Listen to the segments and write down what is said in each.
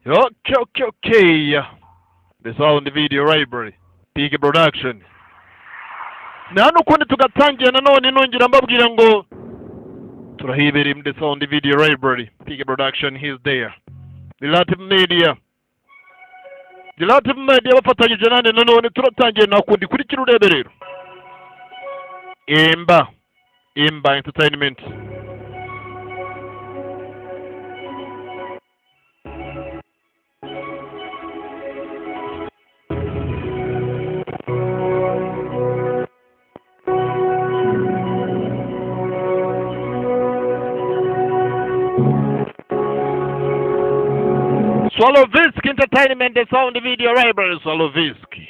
Okay. The sound video library. Big production. Nano kundi tugatangiye nanone nongera mbabwira ngo turahibera in the sound video library. Big production is there. Relative media bafatanyije nane nanone turatangiye nakundi kuri kirureberero. Imba Entertainment. Swallowvisky Entertainment, the sound video library. Swallowvisky.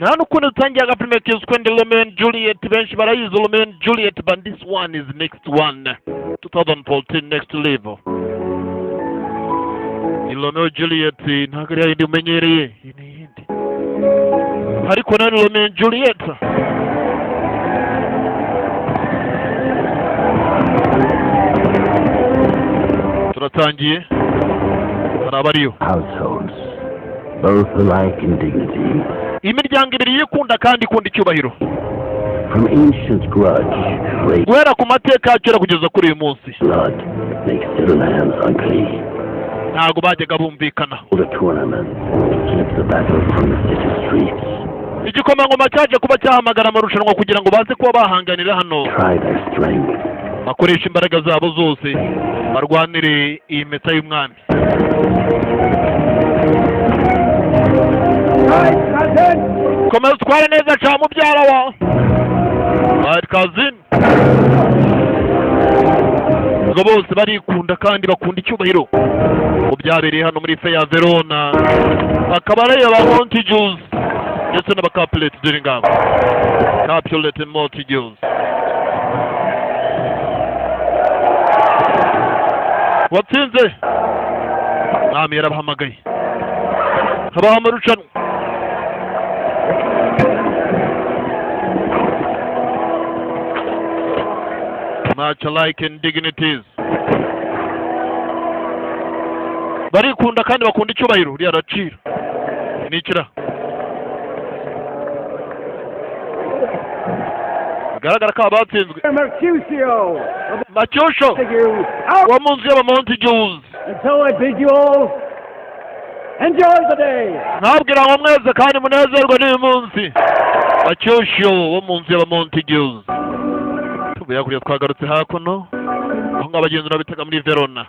Nanu kuna tangi agapime kizkwende Romeo and Juliet benshi barayizo Romeo and Juliet, but this one is next one 2014 next level. Ni Romeo Juliet ntagari yindi umenyereye yindi ariko nani Romeo and Juliet turatangiye harabariyo households both alike in dignity. Imiryango ibiri yikunda kandi ikunda icyubahiro. From ancient grudge, guhera ku mateka yakera kugeza kuri uyu munsi. Blood makes the lands ugly. Ntago bajyaga bumvikana. The tournament keeps the battle from the city streets. Igikomangoma cyaje kuba cyahamagara amarushanwa kugira ngo baze kuba bahanganira hano. Try their strength. Bakoresha imbaraga zabo zose barwanire iyi meta y'umwami. Komeza utware neza cha mubyara wa Right cousin. Ngo bose barikunda kandi bakunda icyubahiro. Ngo byabereye hano muri Fair Verona. Bakaba reba Montagues ndetse n'abakapulate dore ngabo. Capulate Montagues. Watsinze mwami yarabahamagaye habaho amarushanwa. Much alike in dignities. Barikunda kandi bakunda icyubahiro uri aracira nikira garagara ko abatsinzwe Mercutio wa munsi y'aba Montagues. Until I bid you all enjoy the day. Nabwira ngo mwese kandi munezerwe n'uyu munsi. Mercutio wa munsi y'aba Montagues. Tubuya kuri twagarutse hakuno aho ngabagenzi nabitega muri Verona.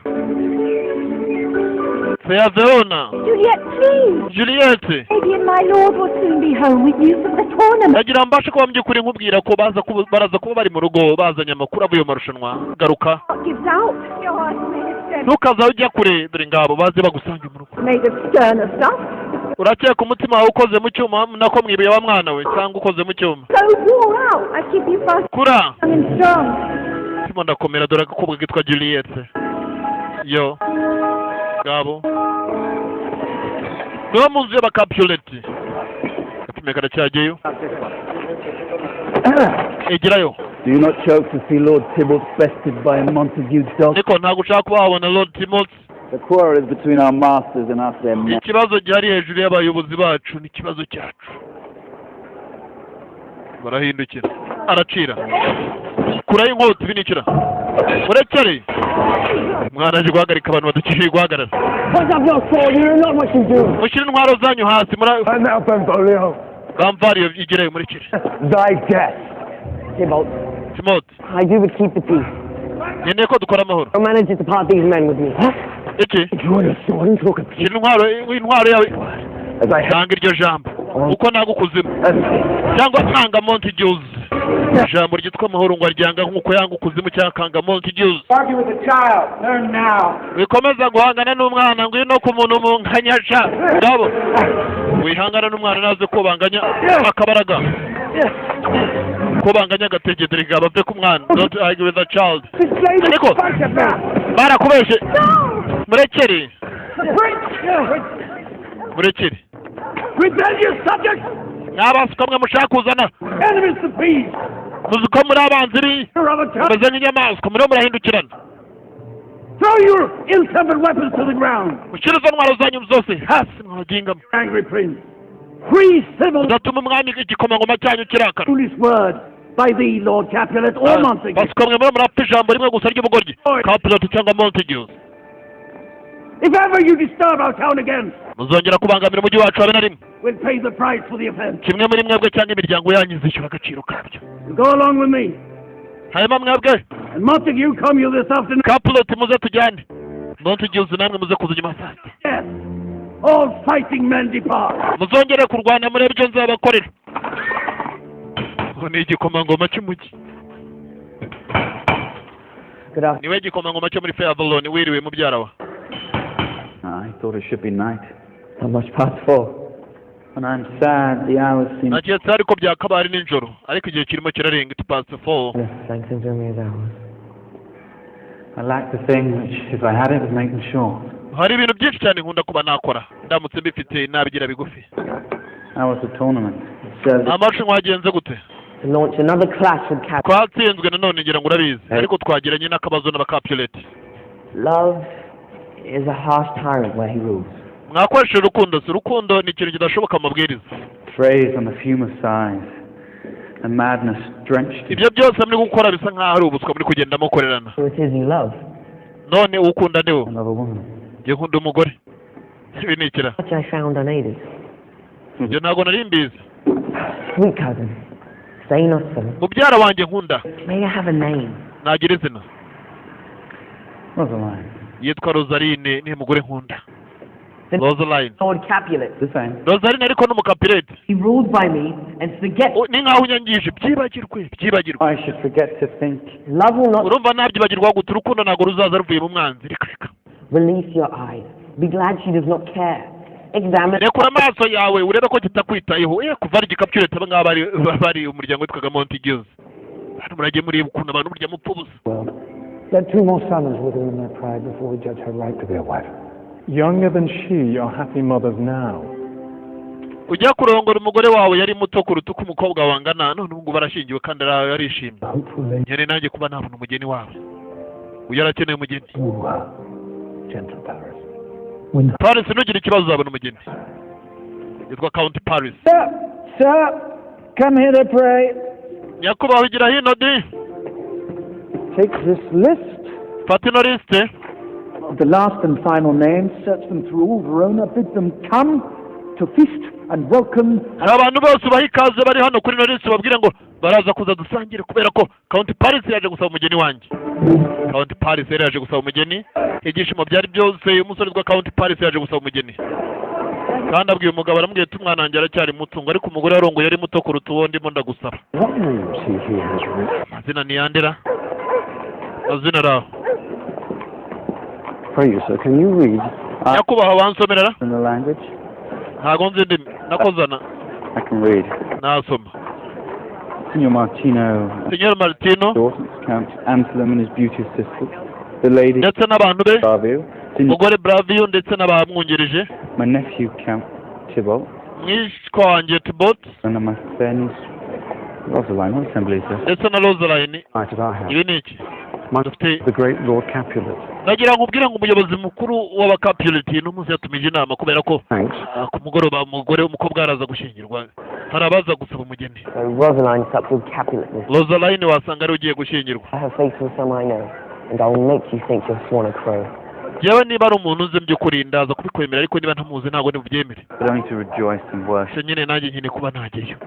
Fair Verona. Juliet, please. Juliet. Lady and my lord will soon be home with you for the tournament. Nagira mbashe kuba mbyukuri nkubwira ko baraza kuba bari mu rugo bazanye amakuru avuye mu marushanwa. Garuka. Gives out. Your heart made of stone. Ntukaza ujya kure dore ngabo baze bagusanga mu rugo. Made of sterner stuff. Urakeka umutima wawe ukoze mu cyuma nako mwibiye wa mwana we cyangwa ukoze mu cyuma. So wore out. I keep you fast. Kura. And strong. Simo ndakomera dore agakobwa kitwa Juliet. Yo. Gabo. No munsi y'abakapulate. Kapime karacyageyo. Egerayo. Do you not choke to see Lord Tybalt bested by a Montague dog? Niko ntago ushaka kubabona Lord Tybalt. The quarrel is between our masters and us their men. Ikibazo gihari hejuru y'abayobozi bacu ni kibazo cyacu. Barahindukira. Aracira. Kurayo inkota binikira. Urekere. Mwana aje guhagarika abantu badukiriye guhagarara. Put up your sword, you know not what you do. Mushyire intwaro zanyu hasi And now, Benvolio. Bamvariyo igereyo muri kire. Thy death. Tybalt, Timothy. I do but keep the peace. Nkeneye ko dukora amahoro. Don't manage to part these men with me. Iki? Draw your sword and talk of peace. Shyira intwaro yawe. As I have. Tanga iryo jambo. Uko nagukuzimu. Cyangwa tanga Montagues. Ijambo ryitwa amahoro ngo aryanga nk'uko yanga ukuzimu cyangwa kanga Montagues. Argue with the child. Learn now. Wikomeza guhangana n'umwana ngo no ku muntu mu nkanyasha. Ngabo. Wihangana n'umwana naze ko banganya akabaraga. Ko banganya agategedere gabave ku mwana. Don't argue with the child. Ariko barakubeshe. Murekere. Murekere. Rebellious subjects. N'abasuka mwe mushaka kuzana. Enemies to peace. Muzuko muri abanziri. Meze nk'inyamaswa muri murahindukirana. Throw your ill-tempered weapons to the ground. mushyire izo ntwaro zanyu zose hasi mwagingamo. Angry prince. Free civil udatuma umwami igikomangoma cyanyu kirakara. foolish words by thee, Lord Capulet, or Montague. basuka mwe murapfa ijambo rimwe gusa ry'ubugoryi. Capulet cyangwa Montague. If ever you disturb our town again, muzongera kubangamira umujyi wacu habe na rimwe. we'll pay the price for the offense. kimwe muri mwebwe cyangwa imiryango yanyu izishyura agaciro kabyo. You go along with me. hanyuma mwebwe And Montague, come you this afternoon. Capulet muze tujyane. Montague namwe muze kuza nyuma saa sita. Yes. All fighting men depart. muzongere kurwana murebe ibyo nzabakorera. ubu ni igikomangoma cy'umujyi. Good afternoon. niwe gikomangoma cyo muri Fairvalon wiriwe mubyara wa. I thought it should be night. How much past 4? And I'm sad the hours seem... naketse ariko byakaba ari nijoro ariko igihe kirimo kirarenga it's past 4. Yes, thanks in me as hours. I lack the thing which, if I had it, would make them short. hari ibintu byinshi cyane nkunda kuba nakora ndamutse mbifite nabigira bigufi. How was the tournament? amarushanwa yagenze gute? To launch another clash with Cap. twatsinzwe nanone ngira ngo urabizi ariko twagiranye n'akabazo n'abakapulet. Love is a harsh tyrant where he rules. mwakoresheje urukundo si urukundo ni ikintu kidashoboka mu mabwiriza. Phrase on the fumer side. A madness drenched. ibyo byose muri gukora bisa nk'aho ari ubuswa muri kugenda mukorerana. So it is you love. none ukunda ndewo Another woman. njye nkunda umugore. ibi ni ikira Which I found unaided. ibyo ntabwo nari mbizi. Sweet cousin. Say not so. mubyara wanjye nkunda May I have a name? nagira izina. Rosaline. yitwa Rosaline ni umugore nkunda. Rosaline. Lord Capulet. The same. Rosaline ariko n'umukapirete. He ruled by me and forget. ni nkaho unyangije byibagirwe. I should forget to think. Love will not urumva nabyibagirwa guta urukundo ntabwo ruzaza ruvuye mu mwanzi. reka release your eyes. Be glad she does not care. Examine. rekura amaso yawe urebe ko kitakwitayeho. kuva ari igikapirete aba ngaba bari umuryango witwaga Montague. hano murajye mureba ukuntu abantu burya mupfa ubusa. Well, let 2 more summons wither in their pride before we judge her right to be a wife. Younger than she, your happy mothers now. ujya kurongora umugore wawe yari muto kuruta uko umukobwa wangana none ubu ngubu barashingiwe kandi yarishimye. Hopefully, nyine nanjye kuba nabona umugeni wawe. uyu arakeneye umugeni. woo her, gentle Paris. When Paris ntugire ikibazo uzabona umugeni. yitwa Count Paris. Sir, come here to pray. nyakubahwa igira hino di. Take this list fata ino lisite of the last and final names, search them through all Verona, bid them come to feast and welcome. hari abantu bose ubaha ikaze bari hano kuri ino lisite babwire ngo baraza kuza dusangire kubera ko Count Paris yaje gusaba umugeni wanjye. Count Paris yari yaje gusaba umugeni. ibyishimo byari byose umusore witwa Count Paris yaje gusaba umugeni. kandi abwiye umugabo aramubwiye ati umwana wanjye aracyari muto ngo ariko umugore yarongoye yari muto kuruta uwo ndimo ndagusaba. what names he has written? amazina ni yandera. amazina araho. Pray you, sir, can you read nyakubahwa wansomerera. In the language? ntabwo nzi indimi nakozana I can read. nasoma. Signor Martino, Signor Martino Dortmund, Count Anselm and his beauty sisters. The lady ndetse n'abantu be. Bravio. umugore Bravio ndetse n'abamwungirije. My nephew, Count Thibault. mwishwa wanjye Thibault And my fair niece, Rosaline. What assembly is this? ndetse na Rosaline. Right of our house. ibi ni iki? My, dufite the great Lord Capulet. nagira ngo ubwire ngo umuyobozi mukuru w'abakapuleti n'umunsi yatumije inama kubera ko Thanks. ku mugoroba umukobwa araza gushyingirwa. hari abaza gusaba umugeni. So Rosalind sucked with Capulet. Rosaline wasanga ari ugiye gushyingirwa. I have faith in some I know, and I will make you think you're sworn a crow. yewe niba ari umuntu uzi by'ukuri ndaza kubikwemera ariko niba ntamuzi ntabwo nibubyemere. But only to rejoice and worship. se nyine nanjye nkeneye kuba najyayo.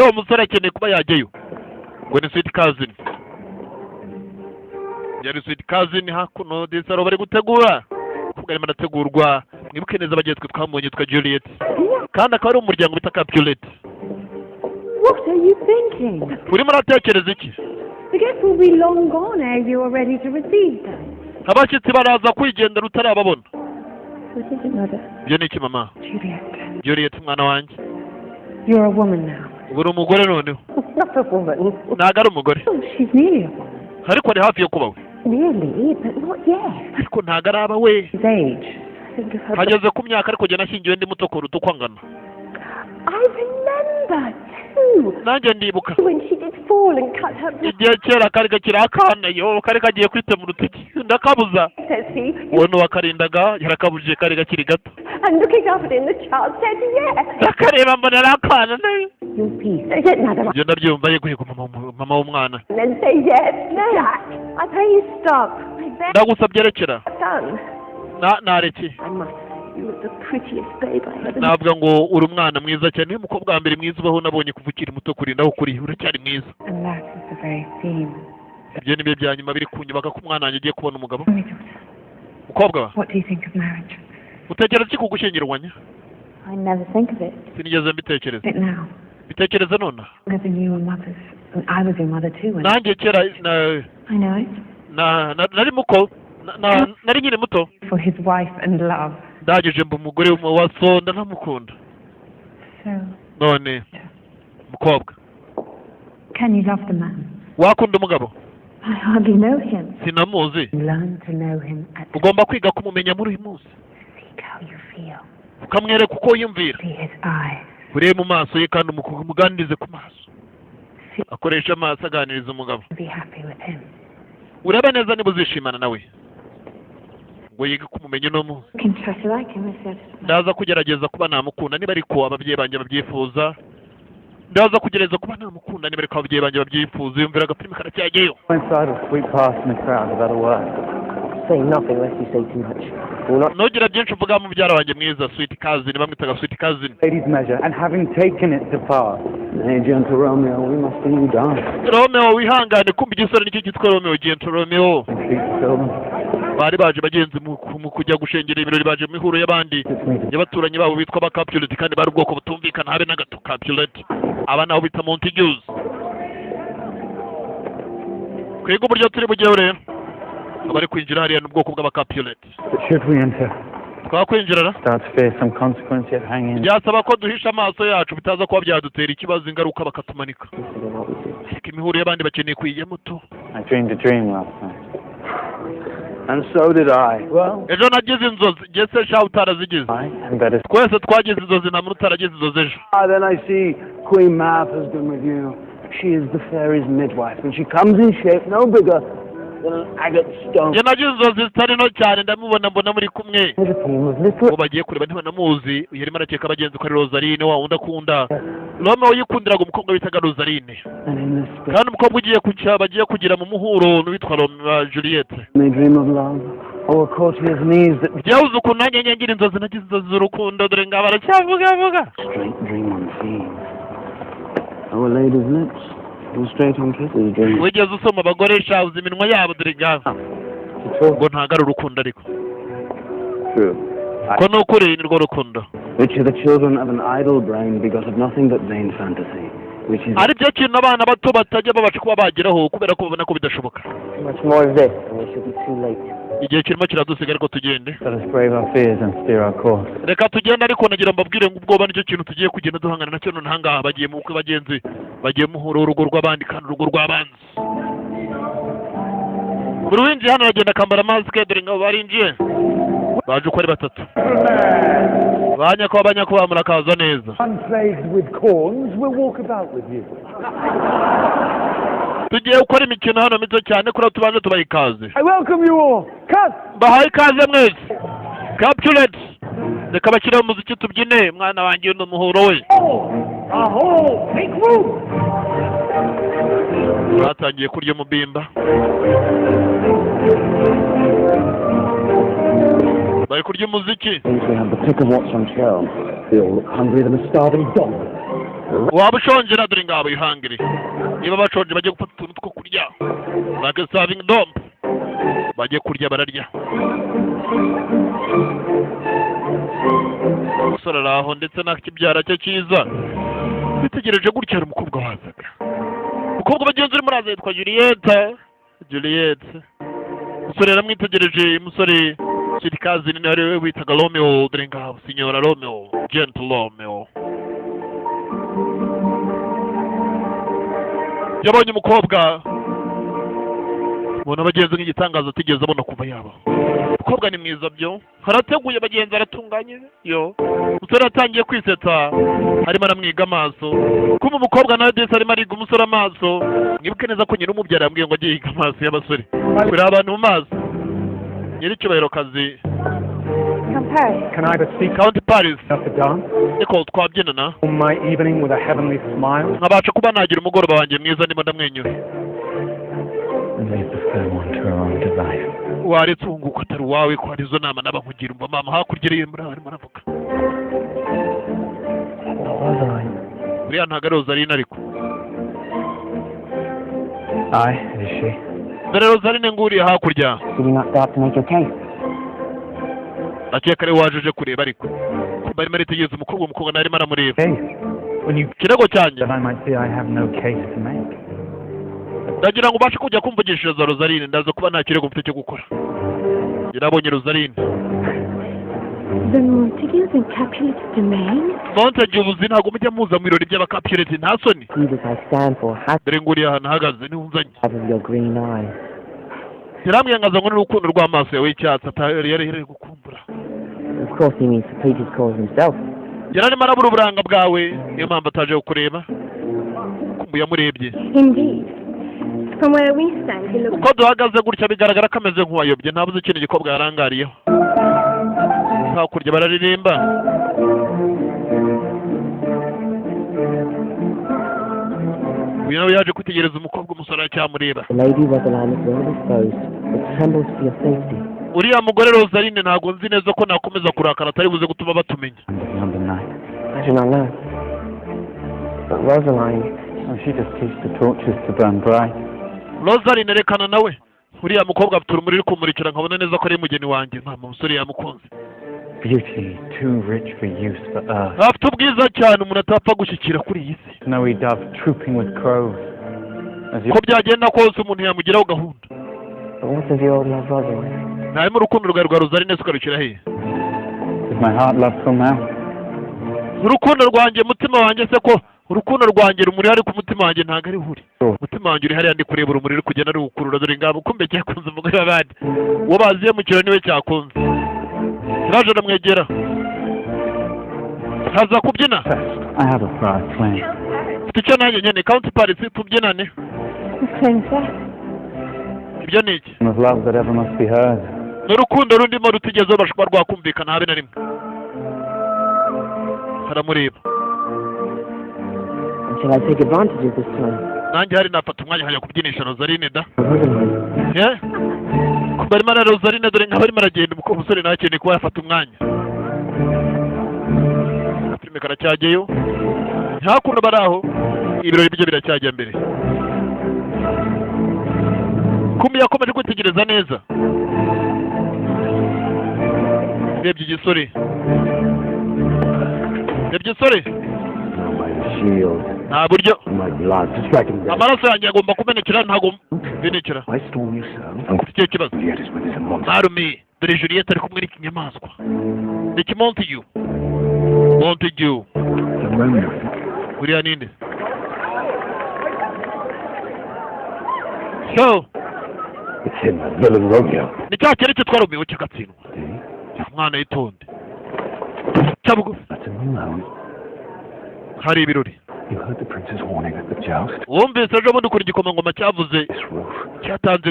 uwo musore akeneye kuba yajyayo. ngo ni sweet cousin. yari sweet cousin hakuno disaro bari gutegura. kuko arimo arategurwa. mwibuke neza abagiye twe twamubonye twa Juliet. kandi akaba ari umuryango bita Capulet. What are you thinking? urimo uratekereza iki? The guests will be long gone ere you are ready to receive them. abashyitsi baraza kwigendera utarababona. What is it, mother? ibyo ni iki mama? Juliet, Juliet mwana wanjye. you're a woman now. ubu uri umugore noneho. Not a woman. ntabwo ari umugore. Oh, she's nearly a woman. ariko ari hafi yo kuba we. Nearly, but not yet. ariko ntabwo araba we. His age. Think of her. hageze ku myaka ariko njye nashyingiwe ndi muto kuruta uko angana. I remember too nanjye ndibuka when she did fall and cut her wrist, igihe kera kari kakiri akana yo kari kagiye kwitema urutoki ndakabuza says he. uwo n'uwakarindaga yarakabujije kari gakiri gato And looking up at him, the child said yes. ndakareba mbona ari akana Your peace. Say yes, madam. ibyo ndabyumva yeguye ku mama w'umwana And then say yes. No. Jack, I pray you stop. I beg ndagusabye rekera son. nareke I must. You look the prettiest babe I ever navuga ngo uri umwana mwiza cyane niwe mukobwa wa mbere mwiza ubaho nabonye kuva ukiri muto kurinda aho ukuri uracyari mwiza And that is the very theme. ibyo ni byo bya nyuma biri kunyubaka ko umwana wanjye agiye kubona umugabo My daughter, mukobwa wa what do you think of marriage? utekereza iki ku gushyingirwanya I never think of it. sinigeze mbitekereza But now, bitekereza none living you were mothers, and I was your mother too. nanjye kera I know it. nari muko nari nyine muto For his wife and love. ndangije mba umugore wa so ndanamukunda So, none mukobwa can you love the man? wakunda umugabo I hardly know him. sinamuzi Learn to know him at ugomba kwiga kumumenya muri uyu munsi seek how you feel. ukamwereka uko yumvira See his eyes. urebe mu maso ye kandi umuganirize ku maso akoresha amaso aganiriza umugabo Be happy with him. ureba neza niba uzishimana nawe ngo yige kumumenya uno munsi You can try to like him, Mr. ndaza kugerageza kuba namukunda niba ariko ababyeyi banjye babyifuza ndaza kugerageza kuba namukunda niba ariko ababyeyi banjye babyifuza yumvira agapirimi karacyagiyeyo Go inside or sweep past in the crowd without a word. Say nothing lest you say too much. nugira byinshi uvuga mubyara wanjye mwiza sweet cousin bamwitaga sweet cousin Lady's measure, and having taken it to pass. Nay, gentle Romeo, we must see you dance. Romeo wihangane kumva igisore nicyo cyitwa Romeo gentle Romeo Treat Sylvan. bari baje bagenzi mu kujya gushengera ibirori baje mu mihuro y'abandi y'abaturanyi babo bitwa ba Capulet kandi bari ubwoko butumvikana habe na gato Capulet aba nabo bita Montagues kwiga uburyo turi bugeho rero abari kwinjira hariya n'ubwoko bw'aba Capulet But should we enter? twakwinjira Start to fear some consequence yet hang in. byasaba ko duhisha amaso yacu bitaza kuba byadutera ikibazo ingaruka bakatumanika ariko imihuro y'abandi bakeneye kuyijyamo to I dreamed a dream last night. And so did I. Well, ejo nagize inzozi njye se sha utarazigize I am better. twese twagize inzozi nta muntu utaragize inzozi ejo Then I see Queen Mab has been with you. She is the fairy's midwife, and she comes in shape no bigger than an agate stone. njye nagize inzozi zitari nto cyane ndamubona mbona muri kumwe There's a team of little. uwo bagiye kureba ntibanamuzi yarimo arakeka bagenzi ko ari Rosaline wa wundi akunda Romeo yikundiraga umukobwa witaga Rosaline And in this space, kandi umukobwa ugiye kucya bagiye kugira mu muhuro n'uwitwa Juliette they dream of love. Or a courtier's knees that byabuze ukuntu nanjye ngira inzozi nagize inzozi z'urukundo dore ngaba aracyavuga straight dream unseen. Our lady's lips go straight on kisses dream. wigeze usoma abagore shabuze iminwa yabo dore ngaba ngo ntago ari urukundo ariko True. ko ni ukuri ni rwo rukundo Which are the children of an idle brain because of nothing but vain fantasy. Which is ari byo kintu abana bato batajya babasha kuba bageraho kubera ko babona ko bidashoboka Much more of this, and we should be too late. igihe kirimo kiradusiga ariko tugende Let us brave our fears and steer our course. reka tugende ariko nagira mbabwire ngo ubwoba nicyo kintu tugiye kugenda duhangana nacyo none ahangaha bagiye mu bukwe bagenzi bagiye muhura urugo rw'abandi kandi urugo rw'abanzi buri winjiye hano aragenda akambara masike dore ngabo barinjiye baje uko ari batatu banyakubahwa murakaza neza Unplagued with corns, we'll walk about with you. tugiye gukora imikino hano mito cyane kuri tubanze tubaha ikaze I welcome you all. Cut! bahaye ikaze mwese Capulet reka bashyire umuziki tubyine mwana wanjye uno muhuro we Aho! Make room! batangiye kurya umubimba bari kurya umuziki we have the pick of what's on shelves. They all look hungry than a starving dog. waba ushonje dore ngabo yihangire niba bashonje bagiye gufata utuntu two kurya like a serving dom bagiye kurya bararya umusore ari aho ndetse n'akibyara cye cyiza bitegereje gutya hari umukobwa wazaga umukobwa bagenzi urimo araza yitwa Juliette umusore yaramwitegereje umusore sweet cousin ni we witaga Romeo dore ngabo signora Romeo gentle Romeo yabonye umukobwa ubona abagenzi nk'igitangaza atigeze abona kuva yaba. Umukobwa ni mwiza byo, harateguye abagenzi aratunganye yo. Umusore yatangiye kwisetsa, arimo aramwiga amaso. Kuma umukobwa nawe desi arimo ariga umusore amaso. Mwibuke neza ko nyiri umubyara yambwiye ngo agiye yiga amaso y'abasore. Kuri abantu mu maso. Nyiricyubahiro kazi. Can I but speak County Paris. of the dance? Niko twabyinana. On my evening with a heavenly smile? Nkabasha kuba nagira umugoroba wanjye mwiza ndimo ndamwenyura. Leave the fair one to her own device. Waretse unguka atari uwawe ko arizo nama n'abankugira umva mama hakurya iri muri arimo aravuga. Buriya ntago ari Rosaline ariko. Aye, it is she. Dore Rosaline nguriye hakurya. Did you not start to make your case? Akeka ari waje uje kureba ariko. Barimo aritegereza umukobwa nawe arimo aramureba. Hey, when you Kirego cyanjye. that I might say I have no case to make. Ndagira ngo ubashe kujya kumvugishiriza Rosaline ndaza kuba nta kirego mfite cyo gukora. Yarabonye Rosaline. The Montagues in Capulet's domain? Montague ubuzi ntabwo mujya muza mu birori by'abakapureti nta soni. See that I stand for half Dore nguriye ahantu ahagaze niwunzanye. of your green eye. Yaramwiyangaza ngo n'urukundo rw'amaso yawe y'icyatsi yari gukumbura. Of course he means to plead his cause himself. Yari arimo arabura uburanga bwawe niyo mpamvu ataje kukureba. Kumbuye amurebye. Indeed. From where we stand, he looks... Uko duhagaze gutya bigaragara ko ameze nk'uwayobye ntabuze ikintu gikobwa yarangariyeho. Hakurya bararirimba. Uyu nawe yaje kwitegereza umukobwa umusore aracyamureba. The lady Rosaline is well disposed, but trembles for your safety. Uriya mugore Rosaline ntabwo nzi neza ko nakomeza kurakara atari buze gutuma batumenya. Number 9. I do not know. But Rosaline, Oh, she just keeps the torches to burn bright. Rosaline rekana nawe. Uriya mukobwa afite urumuri ruri kumurikira nkabona neza ko ari mugeni wanjye nta musore yamukunze. Beauty too rich for use for earth. Afite ubwiza cyane umuntu atapfa gushyikira kuri iyi si. Snowy dove trooping with crows. As you Ko byagenda kose umuntu yamugiraho gahunda. but what of your love, Rosaline? Ntarimo urukundo rwawe rwa Rosaline ukarukira he? is my heart loveful now? Urukundo rwanjye mutima wanjye se ko urukundo rwanjye rumuri ari ku mutima wanjye ntago ari huri. Mutima wanjye uri hariya ndi kureba urumuri ruri kugenda rukurura dore ngabo kumbe cyakunze umugore w'abandi. Uwo baziye mu kirori niwe cyakunze. Raje ndamwegera. Haza kubyina. I have a pride claim. Icyo nanjye nyene County Paris tubyinane. The princess? Ibyo ni iki? Of love that ever must be heard. N'urukundo rundimo rutigeze bashwa rwakumvikana habe na rimwe. Haramureba. Shall I take advantage of this time? Nanjye hari nafata umwanya nkajya kubyinisha Rosaline da. Rosaline, Barimo na Rosaline dore nka barimo aragenda umusore ntakeneye kuba yafata umwanya. Filime karacyageyo. Ntakuno baraho. Ibirori byo biracyajya mbere. Kumi yakomeje kwitegereza neza. Rebye igisore. Rebye igisore. Shield, Nta buryo. my blood, to strike him dead. Amaraso yanjye agomba kumenekera ntago binekera. I storm you, sir. Ufite icyo kibazo. Juliet is with his monster. Marume, dore Juliet ari kumwe n'ikinyamaswa. Ni iki Montague? Montague. The Romeo. Uriya ninde? So, It's him, that villain Romeo. ni cya kere cyitwa Romeo cy'agatsindwa. Umwana yitonde. Cyabugufi. Let him alone. Hari ibirori. You heard the prince's warning at the joust. Wumvise ejo bundi kuri igikomangoma cyavuze This roof. cyatanze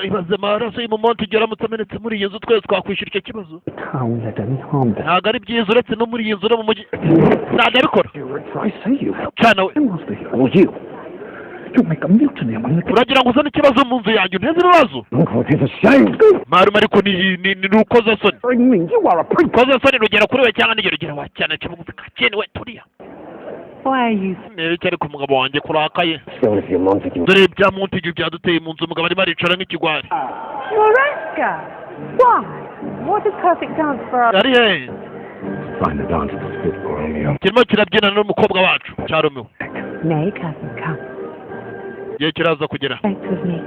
ibaze amaraso y'umumonti aramutse amenetse muri iyi nzu twese twakwishyura icyo kibazo. The town let any harm them. Ntabwo ari byiza uretse no muri iyi nzu no mu mujyi. Ntabwo abikora. I say you. Cyane we. I master here. Or you. You make a mutiny among the Uragira ngo uzane ikibazo mu nzu yanjye unteze ibibazo. Look what is a shame. Marume ariko ni urukozasoni. I mean, you are a prince. Urukozasoni rugera kuri we cyangwa n'igihe rugera wa cyane cyabugufi kakene we turiya. Why are you... Niba icyo ari ku mugabo wanjye kurakaye. Still, if you're Montague. Dore bya Montague byaduteye mu nzu umugabo arimo aricara nk'ikigwari. Moresca! Why? What a perfect dance for us. Ari he? Find the dance that's fit for Romeo. Kirimo kirabyinana n'umukobwa wacu cya Romeo. Nay, cousin, come. Igihe kiraza kugera. Dance with me.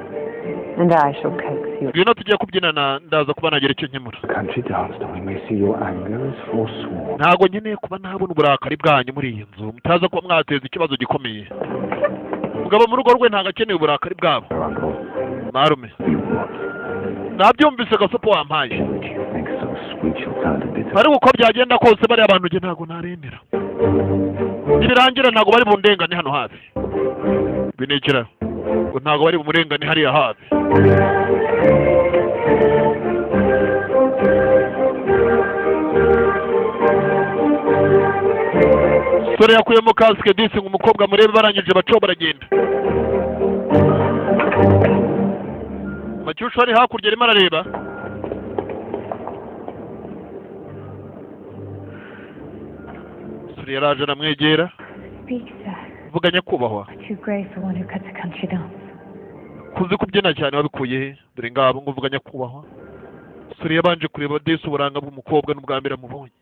And I shall coax you. Ngwino tugiye kubyinana ndaza kuba nagira icyo nkemura. The country dance, that we may see your anger is forsworn. Ntabwo nkeneye kuba nabona uburakari bwanyu muri iyi nzu mutaza kuba mwateza ikibazo gikomeye. Umugabo mu rugo rwe ntabwo akeneye uburakari bwabo. Your uncle. marume You what? nabyumvise gasopo wampaye You think so sweet she'll turn to bitter? ariko uko byagenda kose bariya bantu njye ntabwo naremera nibirangira ntabwo bari bundengane hano hafi binikira ngo ntabwo bari bumurengane hariya hafi sore yakuyemo kasike disi ngo umukobwa murebe barangije baco baragenda Macyusho ari hakurya arimo arareba sore yaraje aramwegera Speak, sir. vuga nyakubahwa Too grave for one who cuts a country dance. kuzi kubyina cyane wabikuye he dore ngabo ngo vuga nyakubahwa sore yabanje kureba disi uburanga bw'umukobwa n'ubwa mbere amubonye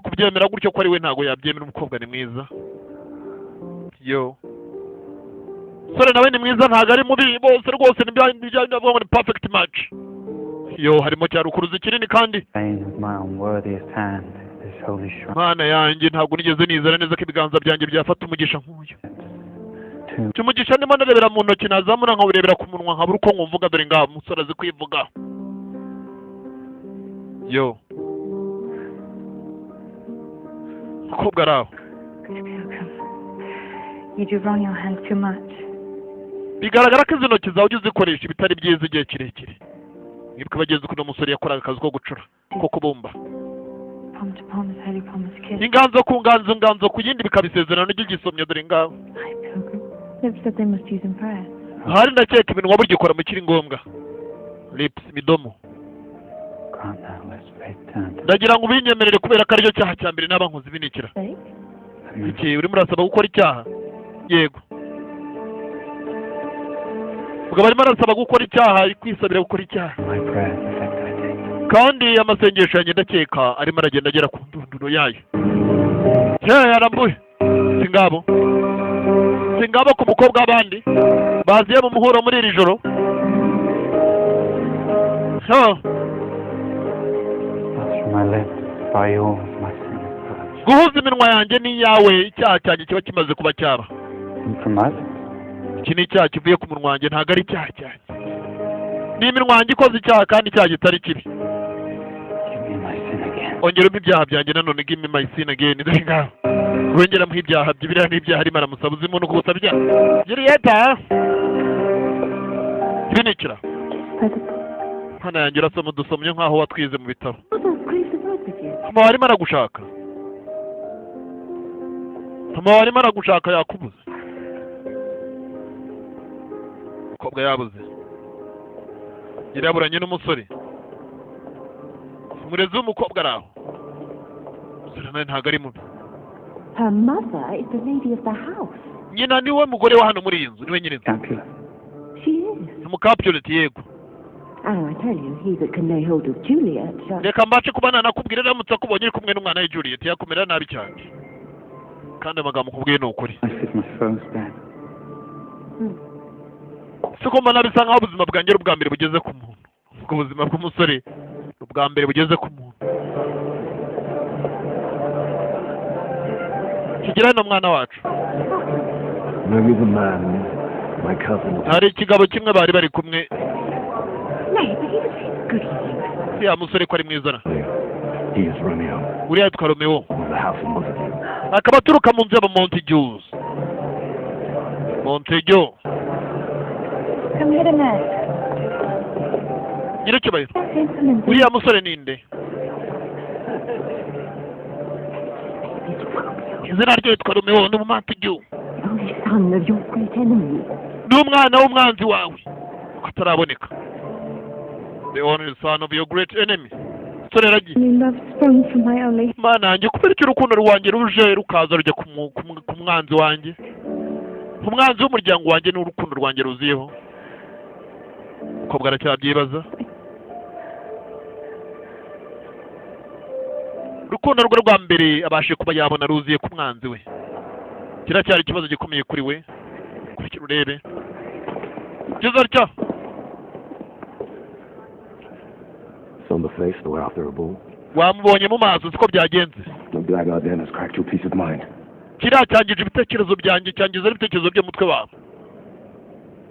kubyemera gutyo ko ari we ntabwo yabyemera umukobwa ni mwiza yo sore nawe ni mwiza ntabwo ari mubi bose rwose ni perfect match yo harimo cyane ukuruzi kinini kandi Vein of my unworthiest hand, this holy shrine. mana yanjye ntabwo nigeze nizera neza ko ibiganza byanjye byafata umugisha nk'uyu umugisha ndimo ndarebera mu ntoki nazamura nkawurebera ku munwa nkabura uko nkumvuga dore ngaho umusore azi kwivuga yo umukobwa ari aho Pilgrim, you do wrong your hands too much. bigaragara ko izi ntoki zawe ujya uzikoresha ibitari byiza igihe kirekire mwibuke bageze kuno musore yakoraga akazi ko gucura ko kubumba Palm to palm is holy, palm is kiss. inganzo ku nganzo inganzo ku yindi bikabisezerano ry'igisomyo dore ngaho Hi, Pilgrim. Lips that they must use in prayer. hari ndakeka iminwa burya ikora mu kiri ngombwa lips midomo Grant thou let's faith turn to ndagira ngo ubinyemerere kubera ko aricyo cyaha cya mbere n'aba nkozi binikira Say? iki urimo urasaba gukora icyaha yego ubwo barimo arasaba gukora icyaha kwisabira gukora icyaha my prayers effect I take. kandi amasengesho yanjye ndakeka arimo aragenda agera ku ndunduro yayo yarambuye singabo ku mukobwa w'abandi baziye mu muhuro muri iri joro Touch my lips by yours, my sin is purged. guhuza iminwa yanjye n'iyawe icyaha cyanjye kiba kimaze kuba cyaba And from us, iki ni icyaha kivuye ku munwa wanjye ntabwo ari icyaha cyanjye ni iminwa yanjye ikoze icyaha kandi icyaha kitari kibi give me my sin again. ongeramo ibyaha byanjye nanone give me my sin again dore ngaho wongeramo ibyaha bye biriya n'ibyaha arimo aramusaba uzi umuntu kugusa ibyaha Julieta ibinikira hano yanjye urasoma udusomye nk'aho watwize mu bitabo mama warimo aragushaka mama warimo aragushaka yakubuze umukobwa yabuze yiraburanye n'umusore umurezi w'umukobwa ari aho umusore nawe ntabwo ari mubi Her mother is the lady of the house. nyina niwe mugore wa hano muri iyi nzu niwe nyir'inzu Capulet. She is. umukapyoleti yego And I tell you, he that can lay hold of Juliet shall... reka mbashe kuba nanakubwira aramutse akubonye uri kumwe n'umwana we Juliet yakumera nabi cyane kandi amagambo ukubwiye ni ukuri Life is my first bed. siko mbona bisa nk'aho ubuzima bwanjye ari ubwa mbere bugeze ku muntu ubwo ubuzima bw'umusore ni ubwa mbere bugeze ku muntu kigira hino mwana wacu No, you're the man, my cousin. hari ikigabo kimwe bari bari kumwe Nay, but he was good evening. ya musore ko ari mwiza na He is Romeo, uriya yitwa Romeo of the house of Montague. akaba aturuka mu nzu y'aba Montagues Montague Come here, nurse. nyiracyubahiro Gentlemen, uriya musore ninde izina rye yitwa Romeo ni umumontague Only son of your great enemy. ni umwana w'umwanzi wawe uko ataraboneka the only son of your great enemy musore yaragiye only love sprung from my only... mana yanjye kubera icyo urukundo rwanjye ruje rukaza rujya ku mwanzi wanjye umwanzi w'umuryango wanjye n'urukundo rwanjye ruziyeho umukobwa aracyabyibaza urukundo rwe rwa mbere abashe kuba yabona ruziye ku mwanzi we kiracyari ikibazo gikomeye kuri we kurikira urebe kigeze atya On the face, the way after a bull. wamubonye mu maso siko byagenze The blackguard then has cracked your peace of mind. kiriya cyangije ibitekerezo byanjye cyangiza n'ibitekerezo by'umutwe wawe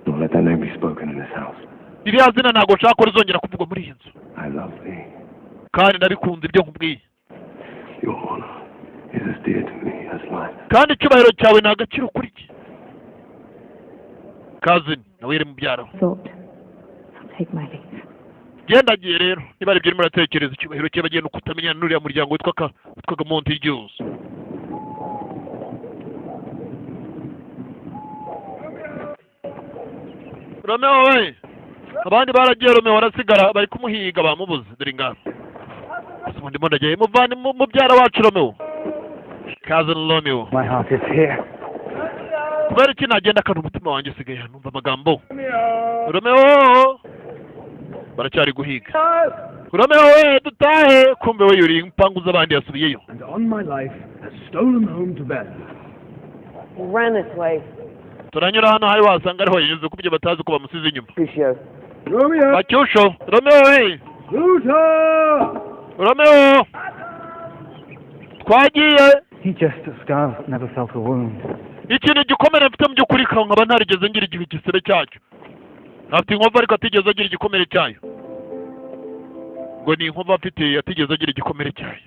Don't let that name be spoken in this house. iriya zina ntabwo nshaka ko rizongera kuvugwa muri iyi nzu I love thee. kandi ndabikunze ibyo nkubwiye Your honor is as dear to me as life. kandi icyubahiro cyawe ni agaciro kuri iki kazini nawe yari mubyara we Thought. I'll take my leave. genda agiye rero niba ari ibyo urimo uratekereza icyubahiro cye bagiye no kutamenyana n'uriya muryango witwaga Montagues. Romeo we abandi baragiye Romeo arasigara bari kumuhiga bamubuze dore ingabo ubundi mbona agiye muvane mubyara wacu Romeo cousin Romeo My heart is here. kubera iki nagenda kandi umutima wanjye usigaye hano numva amagambo Romeo baracyari guhiga Romeo we dutahe kumbe we yuri impanguza abandi yasubiyeyo And on my life has stolen home to bed. He ran this way. turanyura hano hari wasanga ariho yanyuze kubyo batazi ko bamusize inyuma Lucio. Romeo! Bacyusho Romeo we Luther! Romeo twagiye He just a scar, never felt a wound. ikintu gikomere mfite mu by'ukuri nkaba ntarigeze ngira igihe igisebe cyacyo afite inkovu ariko atigeze agira igikomere cyayo ngo ni inkovu afite atigeze agira igikomere cyayo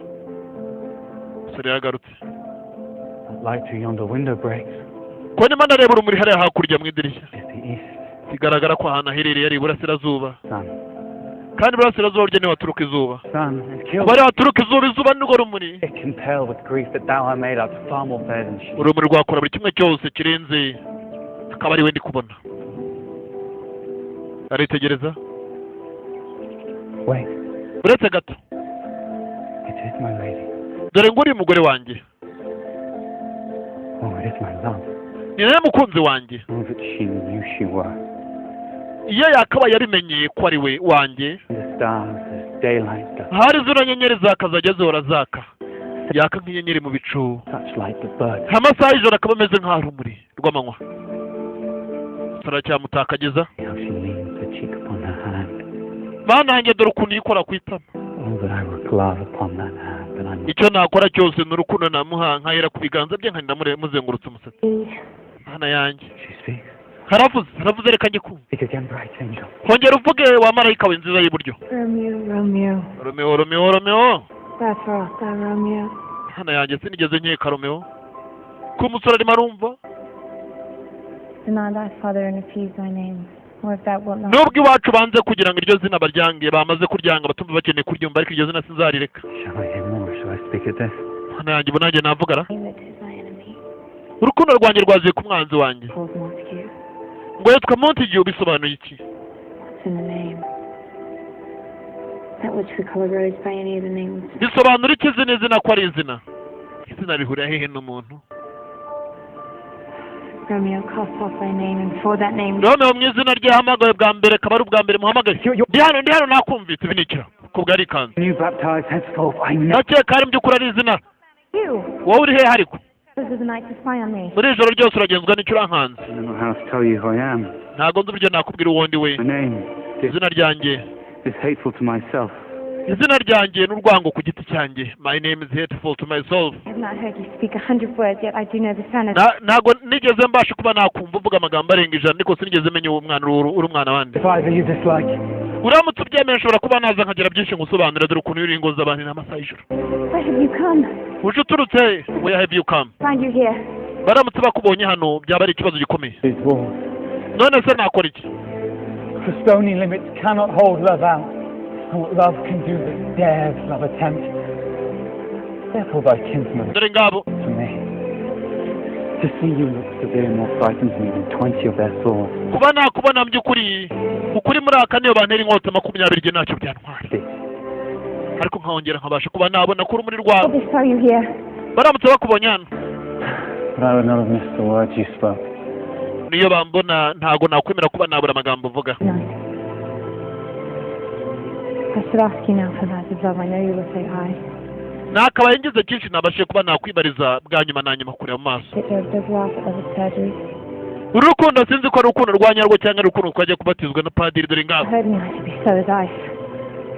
umusore yagarutse That light through yonder window breaks. ko ndimo ndareba urumuri hariya hakurya mu idirishya It's the east. bigaragara ko ahantu aherereye ari iburasirazuba Sun. kandi iburasirazuba ryo niho haturuka izuba Sun has killed kuba ariho haturuka izuba nirwo rumuri It can tell with grief that thou art made out far more fair than she. urumuri rwakora buri kimwe cyose kirenze akaba ari we ndi kubona aritegereza Wait, uretse gato it is my lady. dore ngo uri umugore wanjye Oh, it is my love. ni nawe mukunzi wanjye Oh, that she knew she were. iyo yakabaye yarimenyeye ko ari we wanjye The stars as daylight does. hari zino nyenyeri zakazajya zihora zaka yaka nk'inyenyeri mu bicu Such light that birds. amasaha y'ijoro akaba ameze nk'aho urumuri rw'amanywa turacyamutakagiza How she leans her cheek upon her hand. mana yanjye dore ukuntu yikora ku itama Oh, that I were glove upon that hand, and I might. icyo nakora cyose ni urukundo namuha nkahera ku biganza bye nkahita muzengurutse umusatsi mana yanjye She speaks. haravuze reka njye kumva Speak again, bright angel. kongera uvuge wa marayika we nziza y'iburyo Romeo, Romeo. Romeo Romeo Romeo That's right, Romeo. mana yanjye sinigeze nkeka Romeo ko umusore arimo arumva Deny thy father and refuse thy name, or if that wilt not. nubwo iwacu banze kugira ngo iryo zina baryange bamaze kuryanga batumva bakeneye kuryumva ariko iryo zina sinzarireka Shall I hear more? Shall I speak of this? mana yanjye ubu nanjye navugara Name it is thy enemy, urukundo rwanjye rwaziye ku mwanzi wanjye Called Montague. ngo yitwa Montague bisobanuye iki What's in the name? That which the color rose by any of the names. bisobanura iki izina ko ari izina izina rihurira hehe n'umuntu Romeo, cast off thy name, and before that name. Romeo mu izina rye yahamagaye bwa mbere akaba ari ubwa mbere muhamagaye ndi hano nakumvise ibi ni ikira ko bwari ikanzu New baptized henceforth, I know. ndakeka ari mu by'ukuri ari izina You! wowe uri hehe ariko This is the night to spy on me. muri ijoro ryose uragenzwa n'icyo urankanze I don't know how to tell you who I am. ntabwo nzi uburyo nakubwira uwo ndi we My name izina ryanjye is hateful to myself. izina ryanjye n'urwango ku giti cyanjye my name is hateful to myself I have not heard you speak 100 words, yet I do know the sound of. ntabwo nigeze mbasha kuba nakumva uvuga amagambo arenga ijana ariko sinigeze menya uwo mwana uri umwana wandi If either you dislike, uramutse ubyemeye nshobora kuba naza nkagira byinshi ngusobanurira dore ukuntu uri ingoza abantu n'amasaha y'ijoro Where have you come? uje uturutse where have you come Find you here. baramutse bakubonye hano byaba ari ikibazo gikomeye these walls. none se nakora iki The stony limits cannot hold love out. And what love can do that dares love attempt. Therefore thy kinsman dore ngabo To me, to see you look severe more frightens me than 20 of their swords. kuba nakubona mu by'ukuri ukuri muri aka niyo bantera inkota 20 igihe ntacyo byantwara ariko nkongera nkabasha kuba nabona ko urumuri What rwawe they saw you here? baramutse bakubonye hano But I would not have missed the words you spoke. niyo bambona ntago nakwemera kuba nabura amagambo uvuga Night. I should ask you now for that of love. I know you will say aye. nakabaye ngize cyinshi nabashije kuba nakwibariza bwa nyuma na nyuma kureba mu maso That there does laugh at the surgery. uru rukundo sinzi ko ari urukundo rwa nyarwo cyangwa ari urukundo twagiye kubatizwa na padiri dore ngabo Heard me to be so as ice.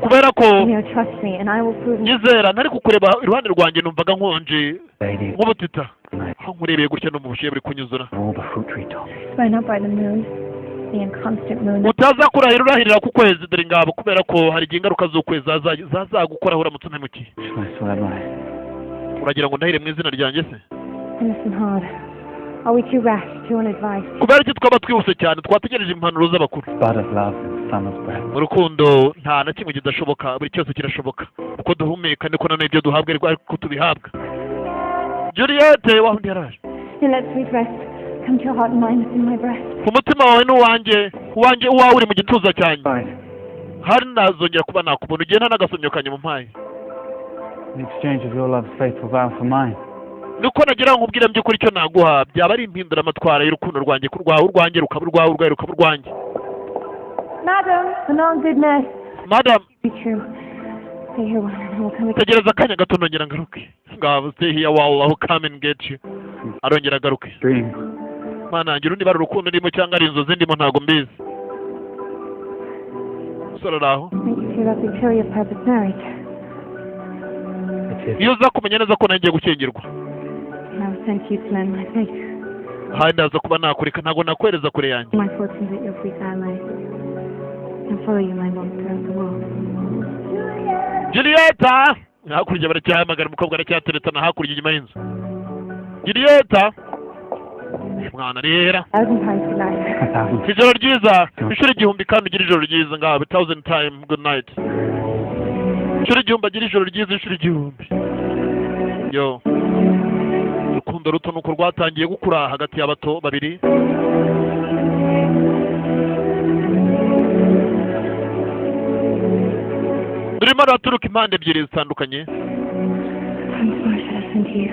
kubera ko Romeo, trust me, and I will prove. nyizera ntari kukureba iruhande rwanjye numvaga nkonje Lady, nk'ubutita night, aho nkurebeye gutya no mu bushyuhe buri kunyuzura of all the fruit tree tops, Spy not by the moon, jealousy and constant moon. utaza kurahira urahirira ku kwezi dore ngabo kubera ko hari igihe ingaruka z'ukwezi zazagukoraho uramutse umpemukiye. Shall I swear by? uragira ngo ndahire mu izina ryanjye se? Listen hard. Are we too rash, too unadvised? kubera iki twaba twihuse cyane twategereje impanuro z'abakuru. Bud of love and son of breath. mu rukundo nta na kimwe kidashoboka, buri cyose kirashoboka. uko duhumeka niko nanone ibyo duhabwa ariko tubihabwa. Juliet wahundi yaraje. And let sweet rest come to your heart and mind that's in my breast. umutima wawe n'uwanjye, uwawe uri mu gituza cyanjye. Fine. hari nazongera kuba nakubona ugiye nta n'agasomyo kanjye mu mpaye. In exchange of your love's faithful vow for mine. nuko nagira ngo ubwire by'ukuri icyo naguha byaba ari impinduramatwara y'urukundo rwanjye ku rwawe, urwanjye rukaba urwawe, urwawe rukaba urwanjye. Madam, for long goodness. Madam, Be true. Stay here one and we'll come again. tegereza akanya gato nongera ngaruke. ngaho stay here while I'll come and get you. arongera agaruke. Dream. mana ngira undi bari urukundo ndimo cyangwa ari inzozi ndimo ntago mbizi. sora raho. Make you feel like Victoria purpose marriage. It is. iyo uza kumenya neza ko nagiye gukingirwa And I was sent you to learn my faith. hari ndaza kuba nakureka ntago nakwereza kure yanjye. My fortunes at your feet I lay. And follow you my long throughout the world. Julieta hakurya baracyahamagara umukobwa aracyateretana hakurya inyuma y'inzu. Julieta mwana rera Thousand times good night. ijoro ryiza inshuro igihumbi kandi ugira ijoro ryiza ngaho 1000 time good night. inshuro igihumbi agira ijoro ryiza inshuro igihumbi. yo urukundo ruto nuko rwatangiye gukura hagati y'abato babiri. rurimo ruraturuka impande ebyiri zitandukanye. Once more shall I send to you.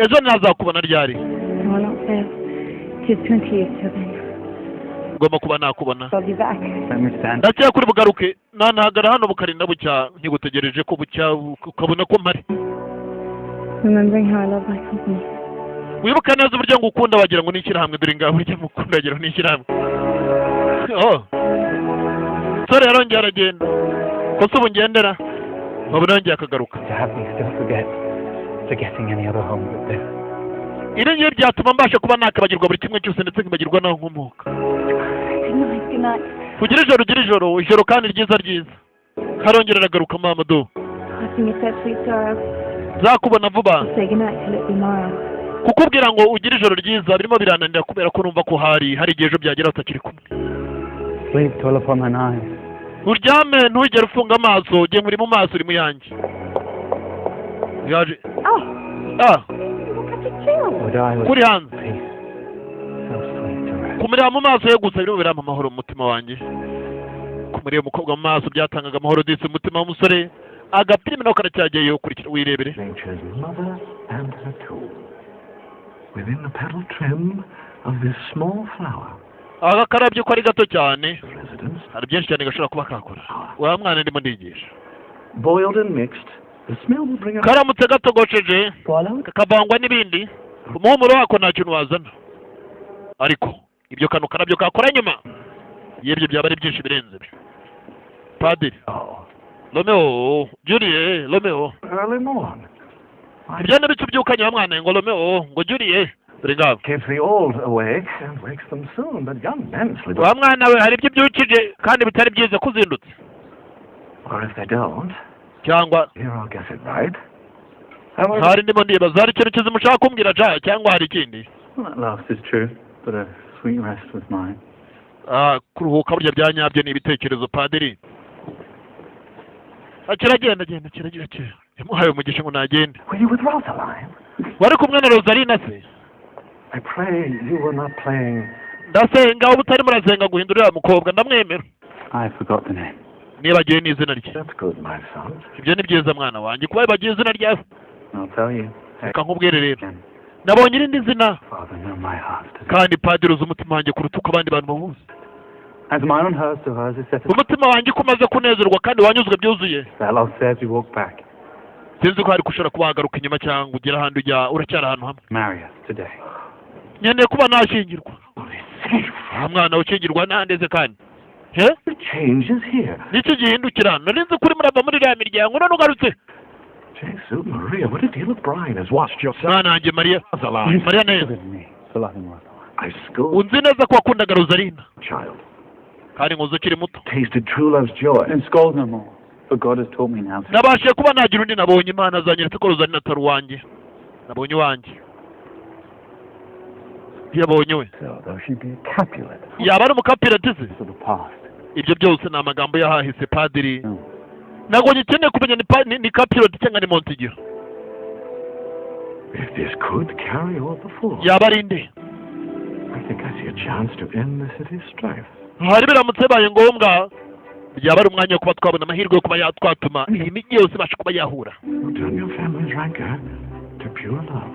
ejo ntazakubona ryari. I will not fail. 'Tis 20 years till then. ngomba kuba nakubona. I'll be back. Let me stand. ndakeka kuri bugaruke nanahagara hano bukarinda bucya nkigutegereje ko bucya ukabona ko mpari. Remembering how I love my company. wibuka neza uburyo ngukunda wagira ngo n'ishyirahamwe dore ngaho burya mukunda wagira ngo n'ishyirahamwe. oh sore yarongeye aragenda ko se ubu ngendera wabona yongeye akagaruka. To have me still forgetting any other home but this. iri ngiri ryatuma mbasha kuba nakabagirwa buri kimwe cyose ndetse nkibagirwa n'aho nkomoka. Good night, good night. ugira ijoro kandi ryiza ryiza. harongera aragaruka Mamadou. Passing your such sweet sorrow. nzakubona vuba. Say good night till it be morrow. kukubwira ngo ugire ijoro ryiza birimo birananira kubera ko numva ko hari igihe ejo byagera utakiri kumwe. Sleep dwell upon mine eyes. uryame ntugere ufunga amaso ugiye muri mu maso uri mu yanjye. yaje Oh, Such a chill. Would I with kuri hanze peace. So sweet to rest. kumureba mu maso ye gusa birimo birampa amahoro mu mutima wanjye. kumureba umukobwa mu maso byatangaga amahoro ndetse umutima w'umusore agapira nawe karacyagiye ukurikira wirebere. Nature's mother and her tool. Within the petal trim of this small flower. aka karabyo ko ari gato cyane Residence. hari byinshi cyane gashobora kuba kakora. wa mwana ndimo ndigisha. Boiled and mixed. The smell will bring out. karamutse gatogosheje Swallowed. kakavangwa n'ibindi umuhumuro wako nta kintu wazana. ariko ibyo kano karabyo kakora nyuma y'ibyo byaba ari byinshi birenze byo. padiri Oh. Romeo Julie Romeo Early morn. ibyo ni bicu byukanye wa mwana ngo Romeo ngo Julie dore ngabo. Keeps the old awake and wakes them soon, but young men sleep. wa mwana we hari ibyo byukije kandi bitari byiza kuzindutse. Or if they don't, cyangwa here I'll guess it right. hari ndimo ndibaza hari ikintu kizima ushaka kumbwira cyangwa hari ikindi. Well, that last is true, but a sweet rest was mine. kuruhuka burya bya nyabyo ni ibitekerezo padiri. kiragenda kiragira yamuhaye umugisha ngo nagende. Were you with Rosaline? wari kumwe na Rosaline se? I pray you were not playing. ndasenga ubu utari murasenga guhindurira mukobwa ndamwemera. I forgot the name. nibagiwe n'izina rye. That's good, my son. ibyo ni byiza mwana wanjye kuba wibagiwe izina ryawe. I'll tell you. reka nkubwire rero Again. nabonye irindi zina Father, know my heart. kandi padiri uzi umutima wanjye kuruta uko abandi bantu babuze. As mine and hers to hers is set aside. umutima wanjye ko umaze kunezerwa kandi wanyuzwe byuzuye. That love says we walk back. sinzi ko hari ushobora kuba wagaruka inyuma cyangwa ugera ahandi ujya uracyari ahantu hamwe. Marry us today. nkeneye kuba nashyingirwa. mwana ukingirwa nandeze kandi he The change is here. nicyo gihindukira nari nzi kuri murava muri iriya miryango none ugarutse. Jesus Maria, what a deal of brine has washed your son. mwana wanjye Mariya Rosaline. Mariya neza Forgive me for loving Rosaline. I schooled unzi neza ko wakundaga Rosalina child, kandi nkuzi ukiri muto tasted true love's joy. Then scold no more, for God has taught me now. nabashije kuba nagira undi nabonye Imana zanyeretse ko Rosalina atari uwanjye nabonye uwanjye yabonye we So, though she be a Capulet, yaba ari umukapirati se To the past. ibyo byose ni amagambo yahahise padiri No. ntabwo ngikeneye kumenya ni kapiroti cyangwa ni Montigiro If this could carry all before, yaba ari nde I think I see a chance to end the city's strife. hari biramutse bibaye ngombwa byaba ari umwanya wo kuba twabona amahirwe yo kuba twatuma iyi mijyi yose ibasha kuba yahura Turn your family's rancor to pure love.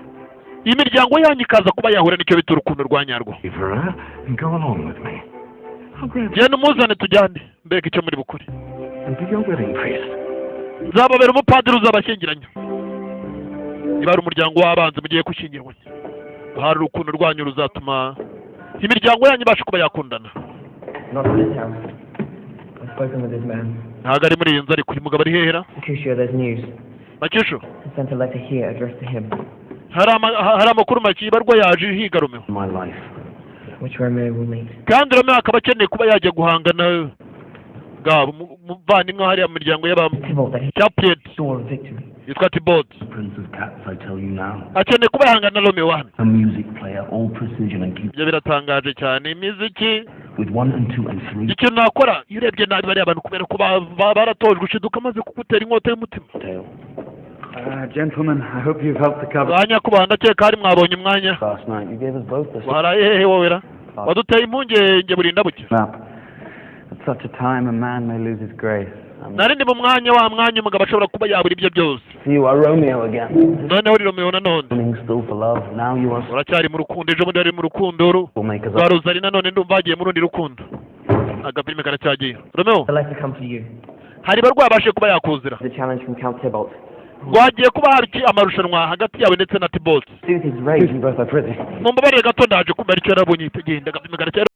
iyi miryango yanyu ikaza kuba yahura nicyo bita urukundo rwa nyarwo Leave her and go along with me. I'll grant genda umuzane tujyane mbega icyo muri bukuri and be your wedding priest. nzababera umupadiri uzabashyingiranya niba ari umuryango w'abanzi mugiye gushyingirwa hari urukundo rwanyu ruzatuma imiryango yanyu ibasha kuba yakundana Not in this house. I've spoken with this man. ntabwo ari muri iyi nzu ariko uyu mugabo ari hehera Mercutio, there's news. makisho I sent a letter here addressed to him, hari amakuru make ibarwa yaje higa Romeo My life. which Romeo will meet. kandi Romeo akaba akeneye kuba yajya guhangana bwabo umuvandimwe hariya mu miryango Tybalt, that he y'abacyapuriyeti saw of victory. yitwa Tybalt Prince of Cats, I tell you now. akeneye kuba yahangana na Romeo hano A music player, all precision and keep ibyo biratangaje cyane imiziki with 1 and 2 and 3 ikintu nakora iyo urebye nabi bariya bantu kubera ko baratojwe ushiduka amaze kugutera inkota y'umutima tale. Gentlemen, I hope you've helped the cover. ba nyakubahwa ndakeka hari mwabonye umwanya Last night you gave us both the waraye hehe wowe ra waduteye impungenge burinda buke Snap. At such a time, a man may lose his grace. nari ndi mu mwanya wa mwanya umugabo ashobora kuba yabura ibyo byose See, you are Romeo again. noneho uri Romeo nanone Running still for love. Now you are uracyari mu rukundo ejo bundi wari mu rukundo will make us rwa up. Rosalina none ndumva hagiye mu rundi rukundo agapirime karacyagiye Romeo The letter come to you. hari barwayi babashe kuba yakuzira The challenge from Count Tybalt. rwagiye kuba hari amarushanwa hagati yawe ndetse na Tybalt Soothe his rage. both are pretty. mumbabarire gato ndaje kumva icyo yarabonye genda agapirime karacyagiye